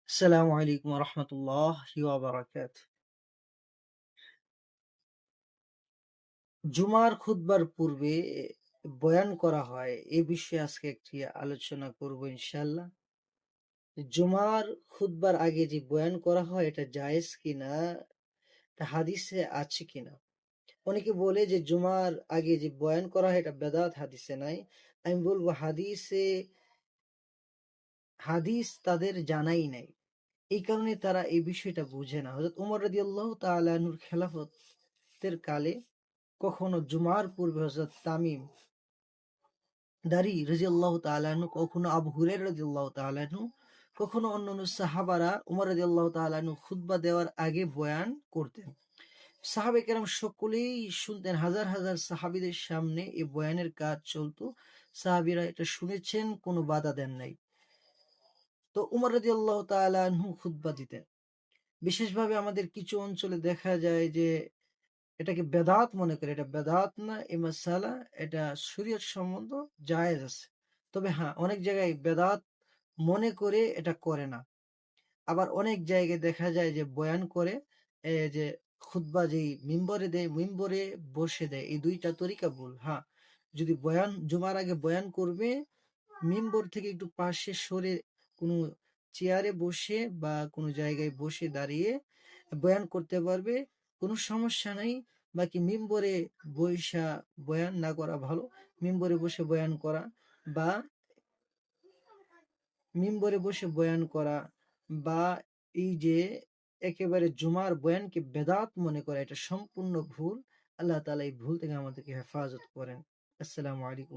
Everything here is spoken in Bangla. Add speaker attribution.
Speaker 1: আসসালামু আলাইকুম রহমতুল্লাহি ওয়া বারাকাতুহু। জুমার খুতবার পূর্বে বয়ান করা হয় এ বিষয়ে আজকে একটি আলোচনা করব ইনশাআল্লাহ। জুমার খুতবার আগে যে বয়ান করা হয় এটা জায়েজ কিনা, এটা হাদিসে আছে কিনা। অনেকে বলে যে জুমার আগে যে বয়ান করা হয় এটা বেদাত, হাদিসে নাই। আমি বলবো হাদিস তাদের জানাই নাই, এই কারণে তারা এই বিষয়টা বুঝে না। হযরত ওমর রাদিয়াল্লাহু তাআলা আনহুর খেলাফতের কালে কখনো জুমার পূর্বে হযরত তামিম দারি রাদিয়াল্লাহু তাআলা আনহু, কখনো আবু হুরায়রা রাদিয়াল্লাহু তাআলা আনহু, কখনো অন্যান্য সাহাবারা উমর রাদিয়াল্লাহু তাআলা আনহু খুতবা দেওয়ার আগে বয়ান করতেন। সাহাবায়ে কেরাম সকলেই শুনতেন, হাজার হাজার সাহাবীদের সামনে এই বয়ানের কাজ চলতো। সাহাবীরা এটা শুনেছেন, কোনো বাধা দেন নাই। তো উমর রাদিয়াল্লাহু তাআলা আনহু খুতবা দিতেন। বিশেষভাবে আমাদের কিছু অঞ্চলে দেখা যায় যে এটাকে বেদাত মনে করে। এটা বেদাত না, এই মাসালা এটা শরীয়ত সম্মত, জায়েজ আছে। তবে হ্যাঁ, অনেক জায়গায় বেদাত মনে করে এটা করে না। আবার অনেক জায়গায় দেখা যায় যে বয়ান করে, যে খুতবা যেই মিম্বরে দেয়, মিম্বরে বসে দেয়। এই দুইটা তরিকা ভুল। হ্যাঁ, যদি বয়ান জুমার আগে বয়ান করবে, মিম্বর থেকে একটু পাশে সরে কোনো চেয়ারে বসে বা কোনো জায়গায় বসে দাঁড়িয়ে বয়ান করতে পারবে, কোনো সমস্যা নাই। বাকি মিম্বরে বইসা বয়ান না করা ভালো। মিম্বরে বসে বয়ান করা বা মিম্বরে বসে বয়ান করা বা এই যে একেবারে জুমার বয়ানকে বেদাত মনে করা, এটা সম্পূর্ণ ভুল। আল্লাহ তাআলা এই ভুল থেকে আমাদেরকে হেফাজত করেন। আসসালামু আলাইকুম।